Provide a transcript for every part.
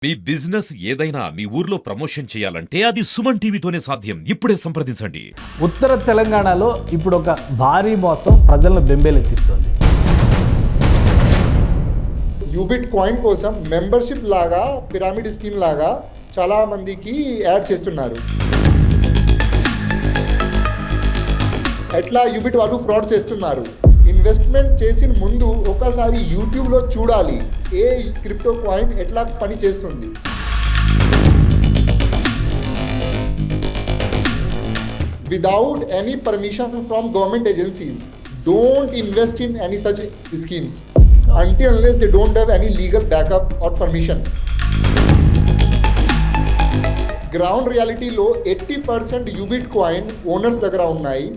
మీ business ఏదైనా మీ ఊర్లో promotion చేయాలంటే అది సుమన్ టీవీతోనే సాధ్యం. ఇప్పుడే సంప్రదించండి. ఉత్తర తెలంగాణలో ఇప్పుడు ఒక భారీ మోసం ప్రజలను బెంబేలెత్తిస్తోంది. యూబిట్ కాయిన్ కోసం మెంబర్షిప్ లాగా పిరమిడ్ స్కీమ్ లాగా చాలా మందికి యాడ్ చేస్తున్నారు. ఎట్లా యూబిట్ వాళ్ళు ఫ్రాడ్ చేస్తున్నారు? ఇన్వెస్ట్మెంట్ చేసిన ముందు ఒకసారి యూట్యూబ్లో చూడాలి ఏ క్రిప్టో కాయిన్ ఎట్లా పని చేస్తుంది. Without any permission from government agencies, don't invest in any such schemes until unless they don't have any legal backup or permission. Ground రియాలిటీలో 80% యూబిట్ కాయిన్ ఓనర్స్ దగ్గర ఉన్నాయి,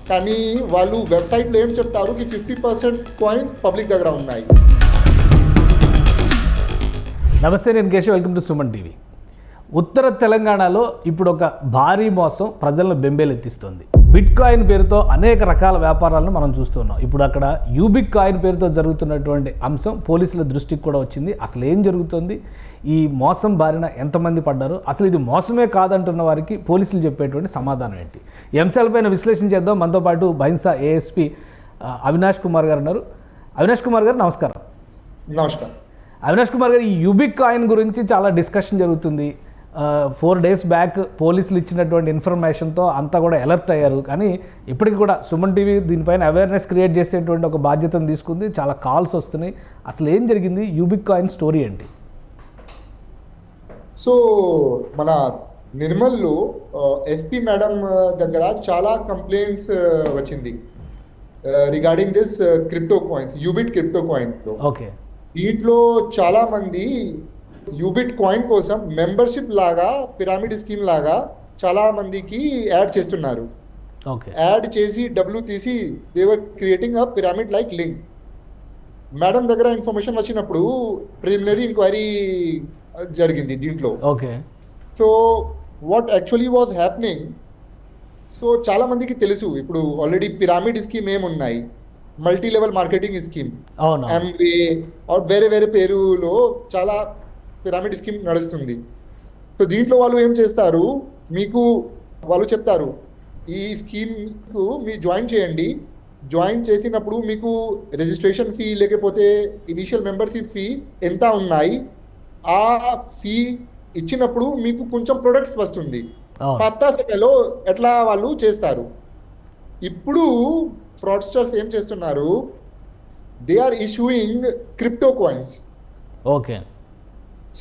కానీ వాళ్ళు వెబ్సైట్లో ఏం చెప్తారు కి 50% కాయిన్స్ పబ్లిక్ దగ్గర ఉన్నాయి. నమస్తే, నేను Keshav. Welcome to Suman TV. ఉత్తర తెలంగాణలో ఇప్పుడు ఒక భారీ మోసం ప్రజలను బెంబేలెత్తిస్తోంది. బిట్ కాయిన్ పేరుతో అనేక రకాల వ్యాపారాలను మనం చూస్తున్నాం. ఇప్పుడు అక్కడ యూబిట్ కాయిన్ పేరుతో జరుగుతున్నటువంటి అంశం పోలీసుల దృష్టికి కూడా వచ్చింది. అసలు ఏం జరుగుతుంది, ఈ మోసం బారిన ఎంతమంది పడ్డారు, అసలు ఇది మోసమే కాదంటున్న వారికి పోలీసులు చెప్పేటువంటి సమాధానం ఏంటి, ఈ అంశాలపైన విశ్లేషణ చేద్దాం. మనతో పాటు బైన్సా ఏఎస్పీ అవినాష్ కుమార్ గారు ఉన్నారు. అవినాష్ కుమార్ గారు నమస్కారం. నమస్కారం. అవినాష్ కుమార్ గారు, ఈ యూబిట్ కాయిన్ గురించి చాలా డిస్కషన్ జరుగుతుంది. 4 days బ్యాక్ పోలీసులు ఇచ్చినటువంటి ఇన్ఫర్మేషన్తో అంతా కూడా అలర్ట్ అయ్యారు. కానీ ఇప్పటికి కూడా సుమన్ టీవీ దీనిపైన అవేర్నెస్ క్రియేట్ చేసేటువంటి ఒక బాధ్యతను తీసుకుంది. చాలా కాల్స్ వస్తున్నాయి. అసలు ఏం జరిగింది, యూబిట్ కాయిన్ స్టోరీ ఏంటి? సో మన నిర్మల్లో ఎస్పీ మేడం దగ్గర చాలా కంప్లైంట్స్ వచ్చింది regarding this crypto coins, Ubit crypto coin. Okay. వీటిలో చాలా మంది యూబిట్ కాయిన్ కోసం మెంబర్షిప్ లాగా పిరమిడ్ స్కీమ్ లాగా చాలా మందికి యాడ్ చేస్తున్నారు. ఓకే. యాడ్ చేసి డబ్బులు తీసి they're creating a pyramid like link. Madam దగ్గర ఇన్ఫర్మేషన్ వచ్చినప్పుడు ప్రిలిమినరీ ఎంక్వైరీ జరిగింది దీంట్లో. Okay. So what actually was happening, so చాలా మందికి తెలుసు ఇప్పుడు ఆల్రెడీ పిరమిడ్ స్కీమ్ ఏమున్నాయి, మల్టీ లెవెల్ మార్కెటింగ్ స్కీమ్, అవును, ఎంవే ఆర్ వేరే వేరే పేరులో చాలా పిరమిడ్ స్కీమ్ నడుస్తుంది. సో దీంట్లో వాళ్ళు ఏం చేస్తారు, మీకు వాళ్ళు చెప్తారు ఈ స్కీమ్కు మీ జాయిన్ చేయండి. జాయిన్ చేసినప్పుడు మీకు రిజిస్ట్రేషన్ ఫీ లేకపోతే ఇనిషియల్ మెంబర్షిప్ ఫీ ఎంత ఉన్నాయి, ఆ ఫీ ఇచ్చినప్పుడు మీకు కొంచెం ప్రొడక్ట్స్ వస్తుంది. పత్తా సమయంలో ఎట్లా వాళ్ళు చేస్తారు. ఇప్పుడు ఫ్రాడ్స్టర్స్ ఏం చేస్తున్నారు, they are issuing crypto coins. Okay.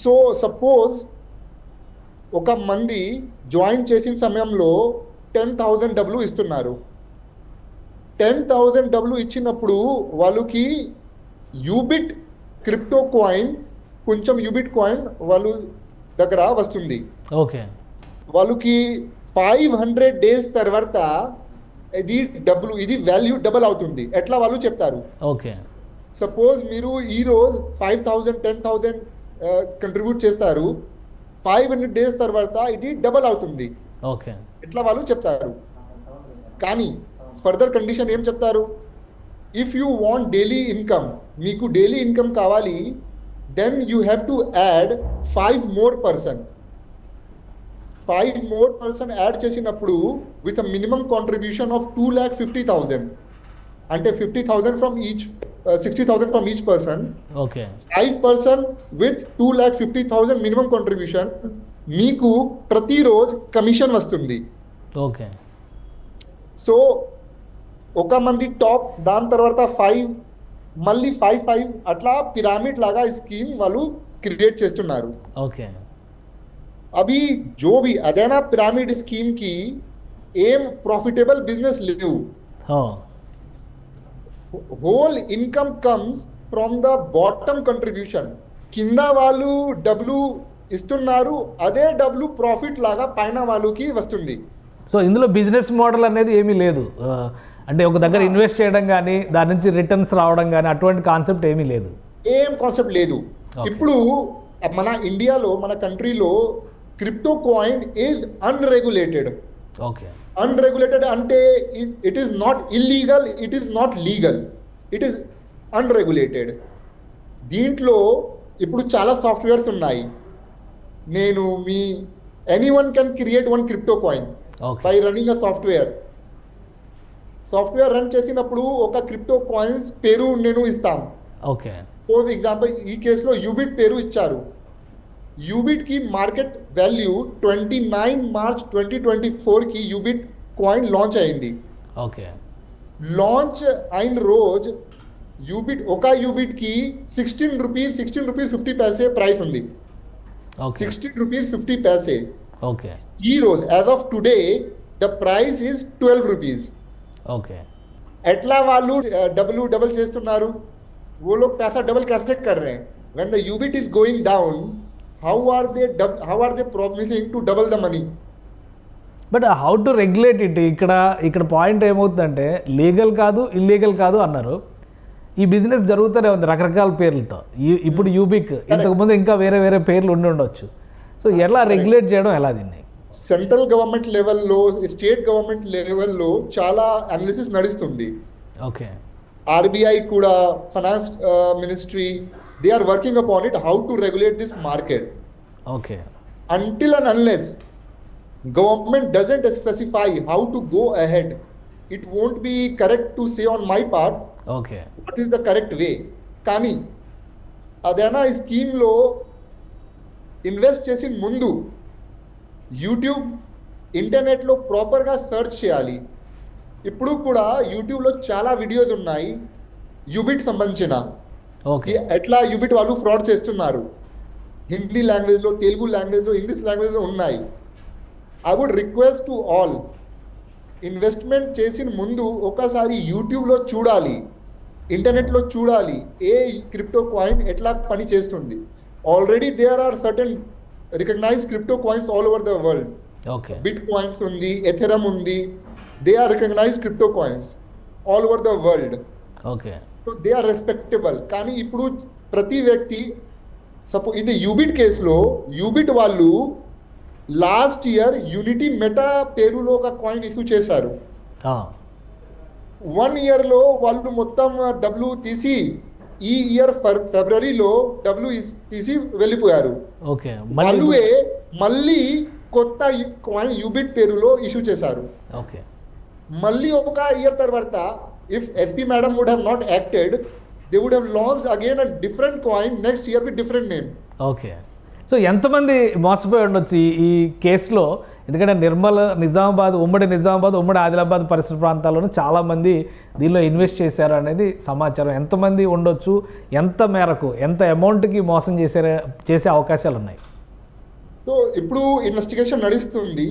So suppose ఒక మంది జాయిన్ చేసిన సమయంలో 10,000 డబ్బులు ఇస్తున్నారు. 10,000 డబ్బులు ఇచ్చినప్పుడు వాళ్ళకి యూబిట్ క్రిప్టో కాయిన్, కొంచెం యూబిట్ కాయిన్ వాళ్ళు దగ్గర వస్తుంది. ఓకే. వాళ్ళకి 500 days తర్వాత ఇది డబ్బులు, ఇది వాల్యూ డబల్ అవుతుంది. ఎట్లా వాళ్ళు చెప్తారు. ఓకే. సపోజ్ మీరు ఈరోజు 5,000 10,000 కంట్రిబ్యూట్ చేస్తారు, 500 days తర్వాత ఇది డబల్ అవుతుంది. ఓకే. ఎట్లా వాళ్ళు చెప్తారు. కానీ ఫర్దర్ కండిషన్ ఏం చెప్తారు, if you want daily income, మీకు డైలీ ఇన్కమ్ కావాలి, then you have to add 5 more person. 5 more person add చేసినప్పుడు with a minimum contribution of 2,50,000, అంటే 50,000 from each, 60,000 from each person. Okay. 5 person with 2,50,000 minimum contribution, మీకు ప్రతిరోజు commission వస్తుంది. Okay. So ఒక మంది top, దాని తర్వాత 5, మళ్ళీ 5 అట్లా పిరమిడ్ లాగా స్కీమ్ వాళ్ళు క్రియేట్ చేస్తున్నారు. ఓకే. అవి జో भी అదేనా పిరమిడ్ స్కీమ్ కి ఏం ప్రాఫిటబుల్ బిజినెస్ లేవు. Whole income comes from the bottom contribution. కింద వాళ్ళు డబ్బులు ఇస్తున్నారు, అదే డబ్బులు ప్రాఫిట్ లాగా పైన వాళ్ళకి వస్తుంది. సో ఇందులో బిజినెస్ మోడల్ అనేది ఏమీ లేదు, అంటే ఒక దగ్గర ఇన్వెస్ట్ చేయడం కానీ దాని నుంచి రిటర్న్స్ రావడం కానీ అటువంటి కాన్సెప్ట్ ఏమీ లేదు. ఏం కాన్సెప్ట్ లేదు. ఇప్పుడు మన ఇండియాలో, మన కంట్రీలో crypto coin is unregulated. Okay. Unregulated అంటే it is not illegal, it is not legal, it is unregulated. దీంట్లో ఇప్పుడు చాలా సాఫ్ట్వేర్స్ ఉన్నాయి. నేను మీ anyone can create one crypto coin okay by running a software run చేసినప్పుడు ఒక క్రిప్టో కాయిన్స్ పేరు నేను ఇస్తాను. ఓకే ఫర్ ఎగ్జాంపుల్ ఈ కేసులో యూబిట్ పేరు ఇచ్చారు. యూబిట్ కి మార్కెట్ వాల్యూ 29 మార్చ్ 2024 కి యూబిట్ కాయిన్ లాంచ్ అయింది. ఓకే లాంచ్ అయిన రోజు ఒక యూబిట్ కి 16 రూపీస్ 50 పైసే ప్రైస్ ఉంది. Okay 16 rupees 50 paise. ఓకే ఈ రోజు as of today the price is 12 rupees. Okay ఎట్లా వాళ్ళు డబుల్ చేస్తున్నారు? वो लोग पैसा डबल कैसे कर रहे हैं? When the UBIT is going down, how are they promising to double the money? But how to regulate it? ఇక్కడ పాయింట్ ఏమవుతుందంటే లీగల్ కాదు ఇల్లీగల్ కాదు అన్నారు. ఈ బిజినెస్ జరుగుతూనే ఉంది రకరకాల పేర్లతో. ఇప్పుడు యూబిక్, ఇంతకుముందు ఇంకా వేరే వేరే పేర్లు ఉండొచ్చు. సో ఎలా రెగ్యులేట్ చేయడం ఎలా దీన్ని? సెంట్రల్ గవర్నమెంట్ లెవెల్లో, స్టేట్ గవర్నమెంట్ లెవెల్లో చాలా అనాలిసిస్ నడుస్తుంది. ఓకే RBI కూడా, finance ministry, they are working upon it how to regulate this market. Okay Until and unless government doesn't specify how to go ahead, it won't be correct to say on my part okay what is the correct way. కానీ అదేనా ఈ స్కీమ్లో invest చేసిన ముందు YouTube, ఇంటర్నెట్లో ప్రాపర్గా search చేయాలి. ఇప్పుడు కూడా యూట్యూబ్లో చాలా వీడియోస్ ఉన్నాయి యూబిట్ సంబంధించిన, ఓకే ఎట్లా యూబిట్ వాళ్ళు ఫ్రాడ్ చేస్తున్నారు. హిందీ లాంగ్వేజ్లో, తెలుగు లాంగ్వేజ్లో, ఇంగ్లీష్ లాంగ్వేజ్లో ఉన్నాయి. I would request to all, investment చేసిన ముందు ఒకసారి యూట్యూబ్లో చూడాలి, ఇంటర్నెట్లో చూడాలి ఏ క్రిప్టో కాయిన్ ఎట్లా పని చేస్తుంది. Already there are certain recognised crypto coins all over the world. Okay bitcoins ఉంది, ఎథెరమ్ ఉంది. They are recognised crypto coins all over the world. Okay so they are respectable. కానీ ఇప్పుడు ప్రతి వ్యక్తి ఇది యూబిట్ కేసులో యూబిట్ వాళ్ళు last year unity meta పేరులో ఒక కాయిన్ ఇష్యూ చేశారు. 1 ఇయర్లో వాళ్ళు మొత్తం డబ్బులు తీసి ఈ ఇయర్ ఫిబ్రవరిలో డబ్బులు తీసి వెళ్ళిపోయారు. ఓకే వాళ్ళే మళ్ళీ కొత్త కాయిన్ యూబిట్ పేరులో ఇష్యూ చేశారు. ఓకే మళ్ళీ ఒక ఇయర్ తర్వాత if SP madam would have not acted, they would have launched again a different coin next year with different name. Okay so ఎంతమంది మోసపోయి ఉండొచ్చు ఈ కేసులో? ఎందుకంటే నిజామాబాద్, ఉమ్మడి ఆదిలాబాద్ పరిసర ప్రాంతాల్లోనూ చాలామంది దీనిలో ఇన్వెస్ట్ చేశారు అనేది సమాచారం. ఎంతమంది ఉండొచ్చు, ఎంత మేరకు, ఎంత అమౌంట్కి మోసం చేసే అవకాశాలు ఉన్నాయి? సో ఇప్పుడు ఇన్వెస్టిగేషన్ నడుస్తుంది.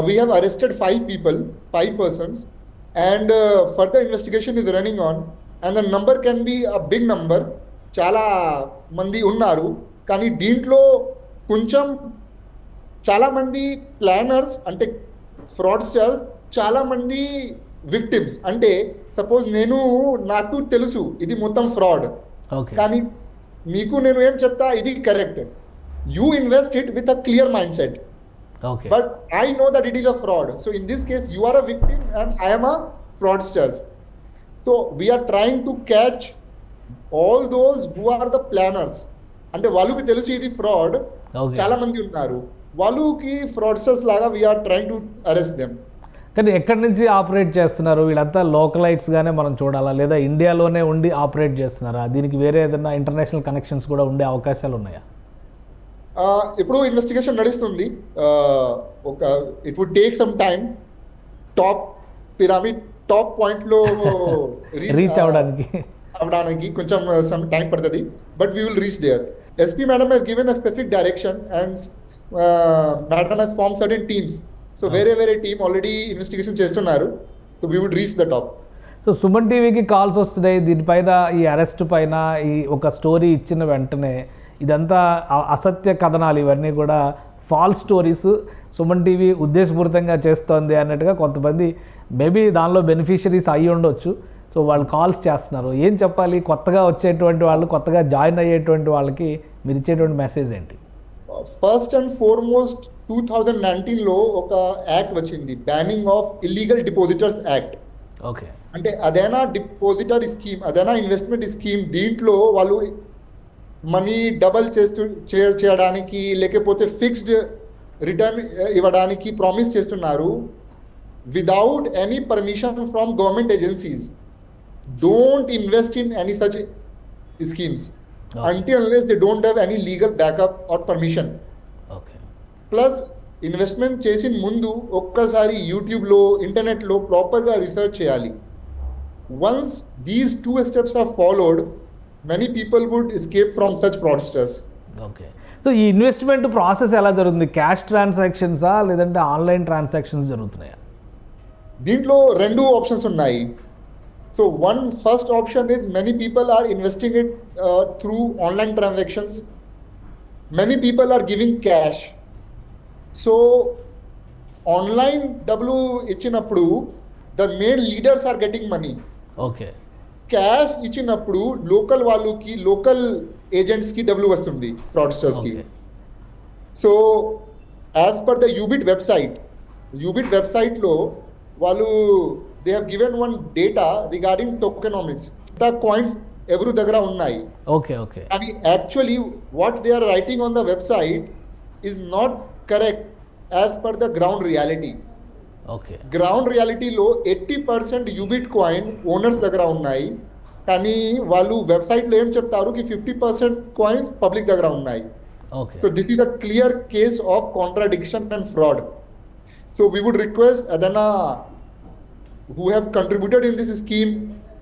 We have arrested 5 persons, and further investigation is running on, and the number can be a big number. చాలా మంది ఉన్నారు. కానీ దీంట్లో కొంచెం చాలా మంది ప్లానర్స్ అంటే ఫ్రాడ్స్టర్స్, చాలా మంది విక్టిమ్స్. అంటే సపోజ్ నాకు తెలుసు ఇది మొత్తం ఫ్రాడ్, కానీ మీకు నేను ఏం చెప్తా ఇది correct. You invest it with a clear mind set. Okay. But I know that it is a fraud. So in this case, you are a victim and I am a fraudster. So we are trying to catch all those who are the planners. అంటే వాళ్ళకి తెలుసు ఇది fraud, చాలా మంది ఉన్నారు. వాళ్ళకి fraudsters లాగా we are trying to arrest them. కానీ ఎక్కడి నుంచి ఆపరేట్ చేస్తున్నారు వీళ్ళంతా? లోకలైట్స్గానే మనం చూడాలా, లేదా ఇండియాలోనే ఉండి ఆపరేట్ చేస్తున్నారా? దీనికి వేరే ఏదైనా ఇంటర్నేషనల్ కనెక్షన్స్ కూడా ఉండే అవకాశాలు ఉన్నాయా? ఇప్పుడు ఇన్వెస్టిగేషన్ నడుస్తుంది. It would take some time top పాయింట్లో రీచ్ అవడానికి కొంచెం సమ్ టైం పడుతుంది. But we will reach there. SP madam has given a specific direction and madam has form certain teams. So వేరే టీమ్ ఆల్రెడీ ఇన్వెస్టిగేషన్ చేస్తున్నారు. So we would reach the top. So Suman టీవీకి calls వస్తున్నాయి దీనిపైన, ఈ arrest పైన, ఈ ఒక story ఇచ్చిన వెంటనే ఇదంతా అసత్య కథనాలు, ఇవన్నీ కూడా ఫాల్స్ స్టోరీస్, సుమన్ టీవీ ఉద్దేశపూరితంగా చేస్తోంది అన్నట్టుగా కొంతమంది మేబీ దానిలో బెనిఫిషరీస్ అయ్యి ఉండొచ్చు. సో వాళ్ళు కాల్స్ చేస్తున్నారు. ఏం చెప్పాలి కొత్తగా వచ్చేటువంటి వాళ్ళు, కొత్తగా జాయిన్ అయ్యేటువంటి వాళ్ళకి మీరు ఇచ్చేటువంటి మెసేజ్ ఏంటి? ఫస్ట్ అండ్ ఫార్మోస్ట్ 2019లో ఒక యాక్ట్ వచ్చింది, banning of illegal depositors act. Money double చేయడానికి లేకపోతే ఫిక్స్డ్ రిటర్న్ ఇవ్వడానికి ప్రామిస్ చేస్తున్నారు without any permission from government agencies. Don't invest in any such schemes until unless they don't have any legal backup or permission. Okay. Plus investment చేసిన ముందు ఒక్కసారి యూట్యూబ్లో ఇంటర్నెట్లో ప్రాపర్గా రీసెర్చ్ చేయాలి. Once these 2 steps are followed, many people would escape from such fraudsters. Okay. So ఈ investment process ఎలా జరుగుతుంది? క్యాష్ ట్రాన్సాక్షన్సా లేదంటే ఆన్లైన్ ట్రాన్సాక్షన్స్ జరుగుతున్నాయా? దీంట్లో 2 ఆప్షన్స్ ఉన్నాయి. So first option is many people are investing it through online transactions. Many people are giving cash. So online డబ్బులు ఇచ్చినప్పుడు the main leaders are getting money. Okay. Cash ఇచ్చినప్పుడు local వాళ్ళకి local ఏజెంట్స్కి డబ్బులు వస్తుంది, ఫ్రాడ్స్టర్స్కి. So as per the Ubit వెబ్సైట్లో వాళ్ళు they have given one data regarding tokenomics. The coins ఎవరి దగ్గర ఉన్నాయి. ఓకే. ఓకే. కానీ actually what they are writing on the website is not correct as per the ground reality. Okay. Ground రియాలిటీలో 80% Ubit coin owners దగ్గర ఉన్నాయి, కానీ వాళ్ళు వెబ్సైట్లో ఏం చెప్తారు కి 50% కాయిన్స్ పబ్లిక్ దగ్గర ఉన్నాయి. Okay. So this is a clear case of contradiction and fraud. So we would request ఏదైనా who have contributed in this scheme,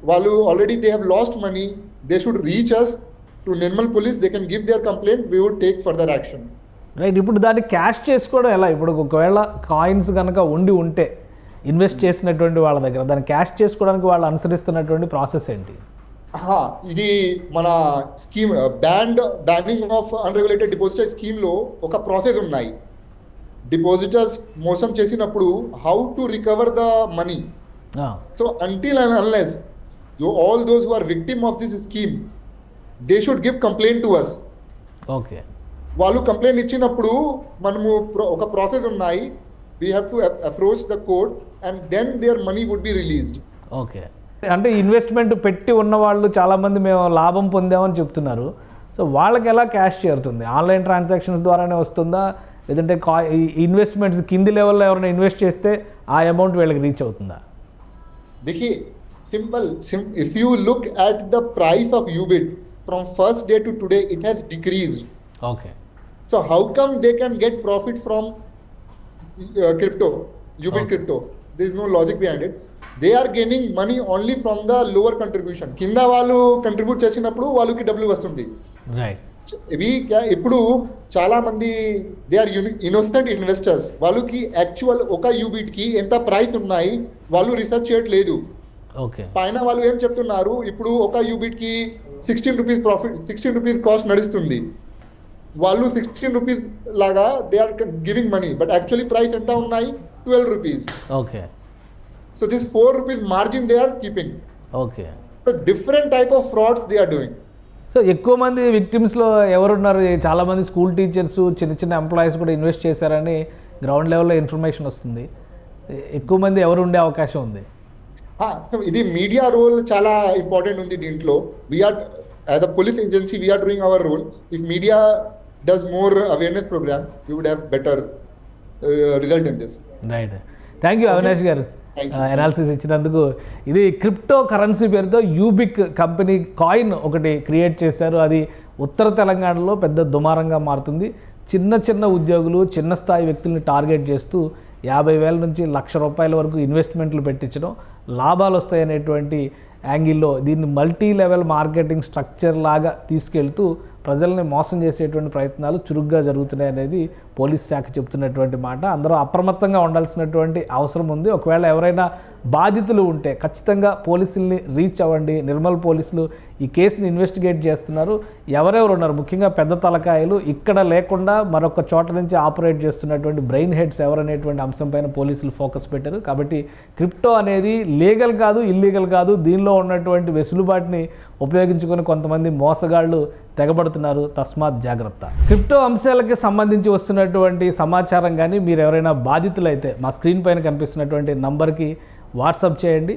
వాళ్ళు already they have lost money, they should reach us to Nirmal Police. They can give their complaint, we would take further action. Right. ఇప్పుడు దాన్ని cash చేసుకోవడం ఎలా? ఇప్పుడు ఒకవేళ coins కనుక ఉంటే invest చేసినటువంటి వాళ్ళ దగ్గర దాన్ని క్యాష్ చేసుకోవడానికి వాళ్ళు అనుసరిస్తున్నటువంటి ప్రాసెస్ ఏంటి? ఇది మన scheme banning of unregulated depositor స్కీమ్లో ఒక ప్రాసెస్ ఉన్నాయి. డిపాజిటర్స్ మోసం చేసినప్పుడు how to recover the money. So until and unless all those who are victim of this scheme, they should give complaint to us. Okay. వాళ్ళు complaint ఇచ్చినప్పుడు మనము ఒక process ఉన్నాయి. we have to approach the court and then their money would be released. Okay. అంటే investment పెట్టి ఉన్న వాళ్ళు చాలామంది మేము లాభం పొందామని చెప్తున్నారు. సో వాళ్ళకి ఎలా క్యాష్ చేరుతుంది? ఆన్లైన్ ట్రాన్సాక్షన్స్ ద్వారానే వస్తుందా, లేదంటే ఇన్వెస్ట్మెంట్స్ కింది లెవెల్లో ఎవరైనా ఇన్వెస్ట్ చేస్తే ఆ అమౌంట్ వీళ్ళకి రీచ్ అవుతుందా? देखिए simple, if you look at the price of UBIT from first day to today, it has decreased. Okay. So how come they can get profit from crypto, UBIT crypto? There is no logic behind it. They are gaining money only from the lower contribution. కింద వాళ్ళు contribute చేసినప్పుడు వాళ్ళకి డబ్బులు వస్తుంది. Right. ఇవి ఇప్పుడు చాలా మంది దే ఆర్ ఇన్నోసెంట్ ఇన్వెస్టర్స్. వాళ్ళకి యాక్చువల్ ఒక యూబిట్కి ఎంత ప్రైస్ ఉన్నాయి వాళ్ళు రీసెర్చ్ చేయట్లేదు. ఓకే. పైన వాళ్ళు ఏం చెప్తున్నారు, ఇప్పుడు ఒక యూబిట్కి 16 రూపీస్ ప్రాఫిట్, 16 రూపీస్ కాస్ట్ నడుస్తుంది. వాళ్ళు 16 రూపీస్ లాగా they are giving money, but actually price ఎంత ఉన్నాయి 12 rupees. Okay. So this 4 rupees margin they are keeping. Okay. So different type of frauds they are doing. So ఎక్కువ మంది విక్టిమ్స్లో ఎవరున్నారు? చాలామంది school teachers, చిన్న చిన్న ఎంప్లాయీస్ కూడా ఇన్వెస్ట్ చేశారని గ్రౌండ్ లెవెల్లో ఇన్ఫర్మేషన్ వస్తుంది. ఎక్కువ మంది ఎవరు ఉండే అవకాశం ఉంది? ఇది మీడియా రోల్ చాలా ఇంపార్టెంట్ ఉంది దీంట్లో. We're as a police agency we're doing our role. If media does more awareness programme we would have better result in this. Right. Thank you Avinash గారు అనాలిసిస్ ఇచ్చినందుకు. ఇది క్రిప్టో కరెన్సీ పేరుతో యూబిక్ company coin ఒకటి create చేశారు. అది ఉత్తర తెలంగాణలో పెద్ద దుమారంగా మారుతుంది. చిన్న చిన్న ఉద్యోగులు, చిన్న స్థాయి వ్యక్తుల్ని టార్గెట్ చేస్తూ 50,000 నుంచి ₹1,00,000 వరకు ఇన్వెస్ట్మెంట్లు పెట్టించడం, లాభాలు వస్తాయనేటువంటి యాంగిల్లో దీన్ని మల్టీ లెవెల్ మార్కెటింగ్ స్ట్రక్చర్ లాగా తీసుకెళ్తూ ప్రజల్ని మోసం చేసేటువంటి ప్రయత్నాలు చురుగ్గా జరుగుతున్నాయి అనేది పోలీస్ శాఖ చెప్తున్నటువంటి మాట. అందరూ అప్రమత్తంగా ఉండాల్సినటువంటి అవసరం ఉంది. ఒకవేళ ఎవరైనా బాధితులు ఉంటే ఖచ్చితంగా పోలీసుల్ని రీచ్ అవ్వండి. నిర్మల్ పోలీసులు ఈ కేసుని ఇన్వెస్టిగేట్ చేస్తున్నారు. ఎవరెవరు ఉన్నారు, ముఖ్యంగా పెద్ద తలకాయలు, ఇక్కడ లేకుండా మరొక చోట నుంచి ఆపరేట్ చేస్తున్నటువంటి బ్రెయిన్ హెడ్స్ ఎవరనేటువంటి అంశంపైన పోలీసులు ఫోకస్ పెట్టారు. కాబట్టి క్రిప్టో అనేది లీగల్ కాదు, ఇల్లీగల్ కాదు. దీనిలో ఉన్నటువంటి వెసులుబాటుని ఉపయోగించుకొని కొంతమంది మోసగాళ్ళు తెగబడుతున్నారు. తస్మాత్ జాగ్రత్త. క్రిప్టో అంశాలకి సంబంధించి వస్తున్నటువంటి సమాచారం కానీ మీరు ఎవరైనా బాధితులైతే మా స్క్రీన్ పైన కనిపిస్తున్నటువంటి నంబర్కి వాట్సాప్ చేయండి.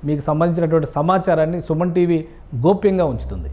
మీకు సంబంధించినటువంటి సమాచారాన్ని సుమన్ టీవీ గోప్యంగా ఉంచుతుంది.